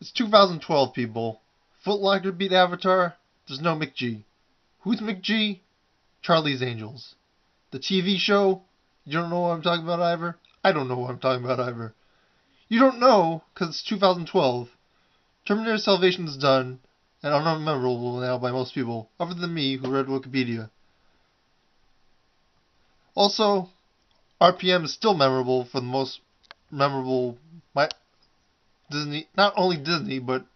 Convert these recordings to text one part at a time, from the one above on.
It's 2012, people. Foot Locker beat Avatar. There's no McG. Who's McG? Charlie's Angels. The TV show? You don't know what I'm talking about, Ivor? I don't know what I'm talking about, Ivor. You don't know, because it's 2012. Terminator Salvation is done, and unmemorable now by most people, other than me, who read Wikipedia. Also, RPM is still memorable for the most memorable Disney, not only Disney, but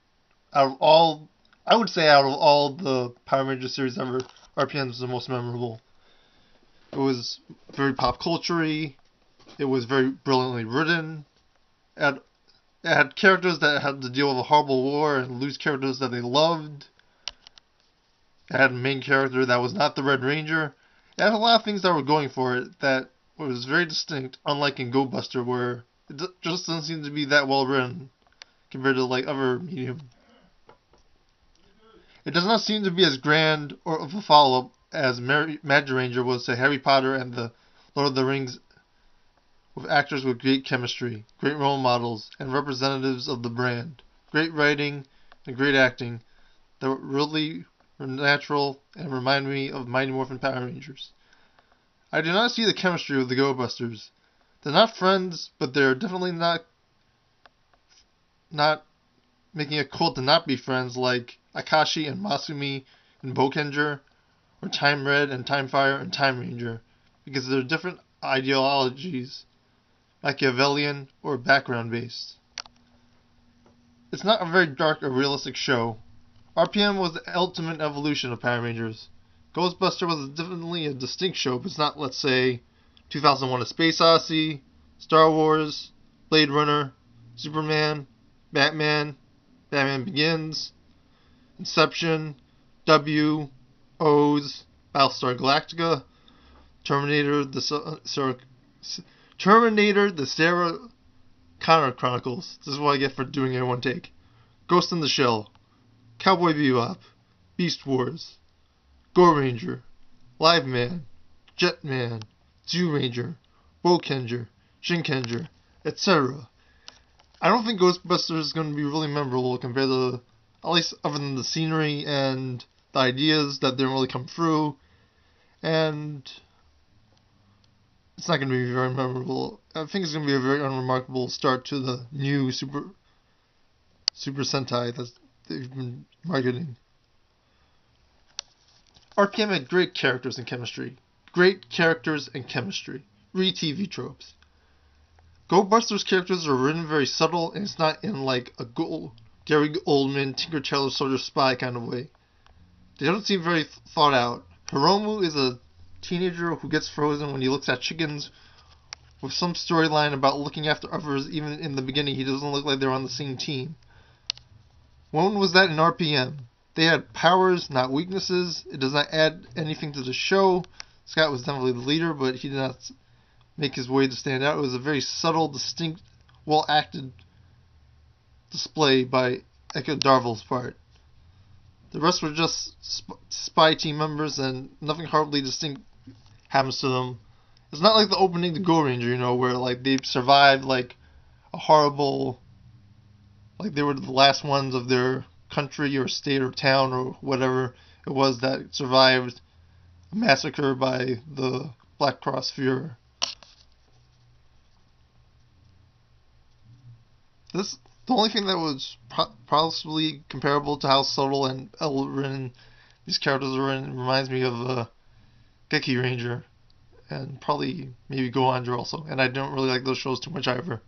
out of all, I would say out of all the Power Ranger series ever, RPM is the most memorable. It was very pop culture-y. It was very brilliantly written. It had characters that had to deal with a horrible war and lose characters that they loved. It had a main character that was not the Red Ranger. It had a lot of things that were going for it that was very distinct, unlike in Gobuster, where it just doesn't seem to be that well written compared to like other medium. It does not seem to be as grand or of a follow-up as Magic Ranger was to Harry Potter and the Lord of the Rings, with actors with great chemistry, great role models, and representatives of the brand, great writing, and great acting that really were natural and remind me of Mighty Morphin Power Rangers. I do not see the chemistry with the Go Busters. They're not friends, but they're definitely not making a cult to not be friends like Akashi and Masumi and Bokenger, or Time Red and Time Fire and Time Ranger, because they're different ideologies, Machiavellian or background based. It's not a very dark or realistic show. RPM was the ultimate evolution of Power Rangers. Ghostbuster was definitely a distinct show, but it's not, let's say, 2001: A Space Odyssey, Star Wars, Blade Runner, Superman, Batman, Batman Begins, Inception, W, O's, Battlestar Galactica, Terminator, the Sarah Connor Chronicles. This is what I get for doing it in one take. Ghost in the Shell, Cowboy Bebop, Beast Wars, Go Ranger, Live Man, Jetman, Zoo Ranger, Bokenger, Shinkenger, etc. I don't think Ghostbusters is going to be really memorable compared to, at least other than the scenery and the ideas that didn't really come through, and it's not going to be very memorable. I think it's going to be a very unremarkable start to the new Super Sentai that they've been marketing. RPM had great characters and chemistry. Great characters and chemistry. Re-TV tropes. Goldbuster's characters are written very subtle, and it's not in like a Gary Oldman, Tinker Tailor Soldier Spy kind of way. They don't seem very thought out. Hiromu is a teenager who gets frozen when he looks at chickens, with some storyline about looking after others. Even in the beginning, he doesn't look like they're on the same team. When was that in RPM? They had powers, not weaknesses. It does not add anything to the show. Scott was definitely the leader, but he did not make his way to stand out. It was a very subtle, distinct, well-acted display by Echo Darville's part. The rest were just spy team members, and nothing horribly distinct happens to them. It's not like the opening to Go Ranger, where like they survived like a horrible, like they were the last ones of their country or state or town or whatever it was that survived a massacre by the Black Cross Fuhrer. The only thing that was possibly comparable to how subtle and well-written these characters are in reminds me of Geki Ranger, and probably maybe Go Andra also. And I don't really like those shows too much either.